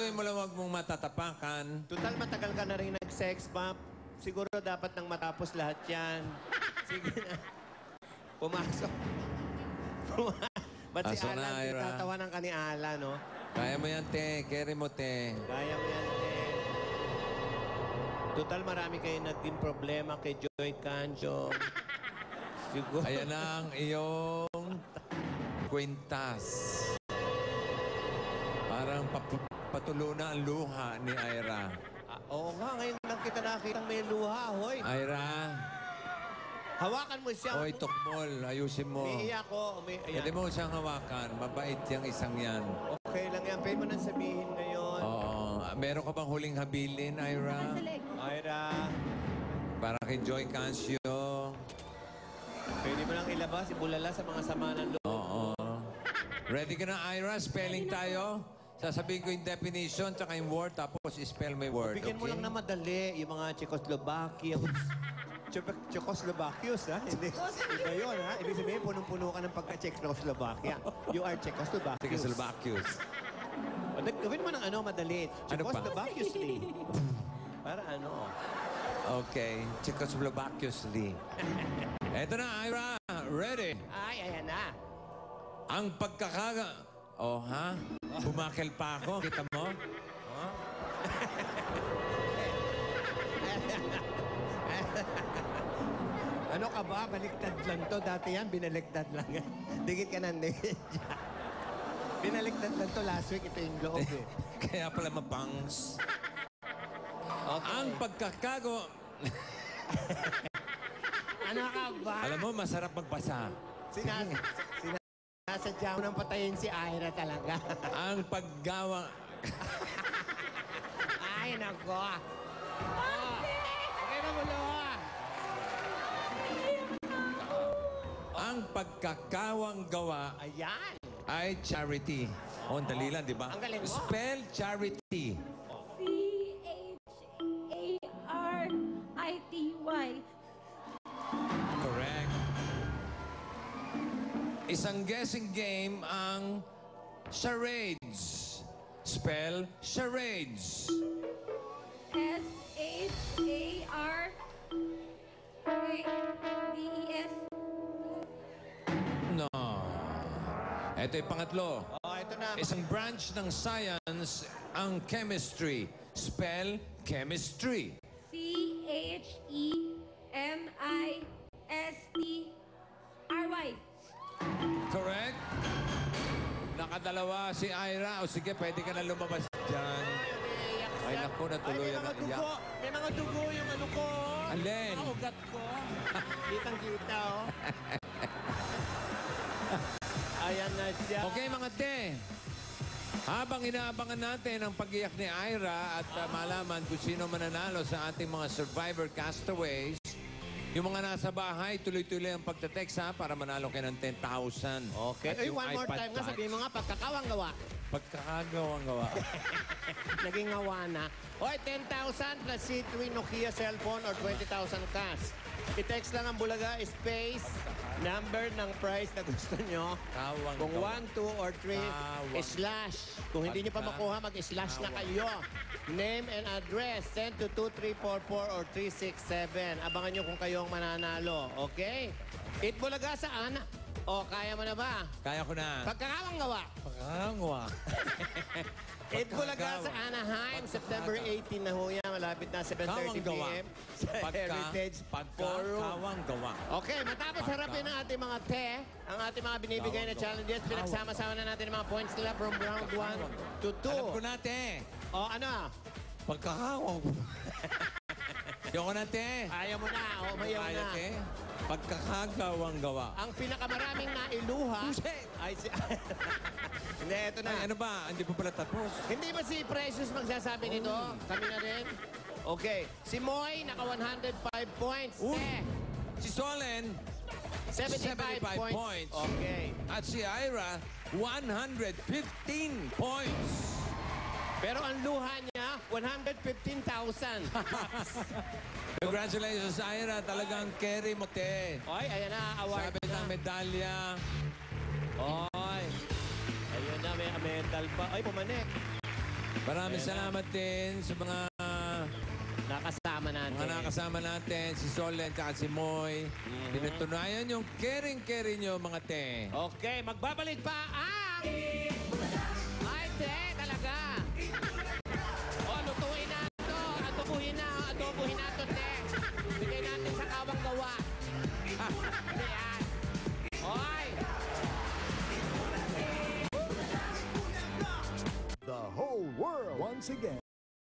Siguraduhin mo lang huwag mong matatapakan. Total, matagal ka na rin nag-sex, ma'am. Siguro dapat nang matapos lahat yan. Sige na. Pumasok. Ba't si Pasok na, Alan, Ira. tinatawanan ka ni Alan, no? Kaya mo yan, te. Carry mo, te. Kaya mo yan, te. Total, marami kayo naging problema kay Joy Canjo. Siguro. Ayan ang iyong kwintas. Parang patulo na ang luha ni Ira. Oo nga, ngayon lang kita nakita may luha, hoy. Ira. Hawakan mo siya. Oy, tukmol. Ayusin mo. Umiiyak ko. Pwede mo siyang hawakan. Mabait yung isang yan. Okay lang yan. Pwede mo nang sabihin ngayon. Oo. Meron ka bang huling habilin, Ira? Ira. Para kay Joy Cancio. Pwede mo lang ilabas, ibulala sa mga sama ng loob. Oo. Ready ka na, Ira? Spelling tayo? Sasabihin ko yung definition tsaka yung word, tapos spell may word, Bigyan mo lang na madali yung mga Czechoslovakia. Czechoslovakios, ha? Hindi. Iba yun, ha? Ibig sabihin, punong-puno ka ng pagka-Czechoslovakia. You are Czechoslovakios. Czechoslovakios. Gawin mo ng madali. Ano pa? Czechoslovakiosly. Para ano? Okay. Czechoslovakiosly. Eto na, Ira. Ready? Ay, ayan na. Ang pagkakaga... Oh, ha? Bumakil pa ako. Kita mo? Oh? Ano ka ba? Baliktad lang to. Dati yan, binaliktad lang. Dikit ka ng medya. Binaliktad lang to last week. Ito yung loob eh. Kaya pala mabangs. Okay. Ang pagkakago... Ano ka ba? Alam mo, masarap magbasa. Sinasadya mo nang patayin si Ira talaga. Ang paggawa... Ay, nako. Okay na mulo. Ang pagkakawang gawa Ayan. ay charity. Oh, ang dali lang, di ba? Ang galing mo. Spell charity. C-H-A-R-I-T-Y. Correct. Isang guessing game ang charades. Spell charades. S-H-A-R-A-D-E-S. No. Ito yung pangatlo. Oh, ito na. Isang branch ng science ang chemistry. Spell chemistry. C-H-E-M-I-S-T-R-Y. Correct? Nakadalawa si Ira. O sige, pwede ka na lumabas dyan. Ay, naku, natuluyan na iyak. May mga dugo yung ano ko. Alin? Mga ugat ko. Kitang-kita, oh. Ayan na siya. Okay, mga te. Habang inaabangan natin ang pag-iyak ni Ira at malaman kung sino mananalo sa ating mga survivor castaways, yung mga nasa bahay, tuloy-tuloy ang pagtatext ha para manalo kayo ng 10,000. Okay. At Ay, yung one more iPad time nga, Touch. sabihin mo nga, pagkakawang gawa. Pagkakagawang gawa. Naging gawa na. Hoy, 10,000 plus C3 Nokia cellphone or 20,000 cash. I-text lang ang Bulaga, space, number ng price na gusto nyo. Kawang Kung gawa. 1, 2, or 3, Kawang. slash. Kung hindi nyo pa makuha, mag-slash na kayo. Name and address. Send to 2344 or 367. Abangan nyo kung kayo ang mananalo. Okay? It Bulaga saan? O, kaya mo na ba? Kaya ko na. Pagkakawang gawa. Pagkakagawa. It Bulaga sa Anaheim, September 18 na ho yan. Malapit na 7:30 p.m. sa Heritage Forum. Pagkakawang gawa. Okay, matapos harapin ang ating mga ang ating mga binibigay na challenges, pinagsama-sama na natin ang mga points nila from round 1 to 2. Alam ko natin. O, ano? Pagkakawang. Yung ko natin. Ayaw mo na. O, mayaw na. Ayaw, te. Pagkakagawang gawa. Ang pinakamaraming nailuha ay si... Hindi, ito na. Ay, ano ba? Hindi pa pala tapos. Hindi ba si Precious magsasabi nito? Kami na rin? Okay. Si Moy, naka 105 points. Si Solen, 75 points. Okay. At si Ira, 115 points. Pero ang luha niya, 115,000. Congratulations, Ira. Talagang carry mo, te. Oy, ayan na, award Sabi ng medalya. Oy. Ayun na, may medal pa. Ay, pumanik. Maraming salamat din sa mga Nakasama natin. nakasama natin, si Solen at si Moy. Tinutunayan yung caring-caring nyo, mga te. Okay, magbabalik pa ang... Ay, te, talaga. Lutuin na ito. Adobuhin na ito, te. Bigay natin sa kawang gawa. Yan. Oy! The whole world once again.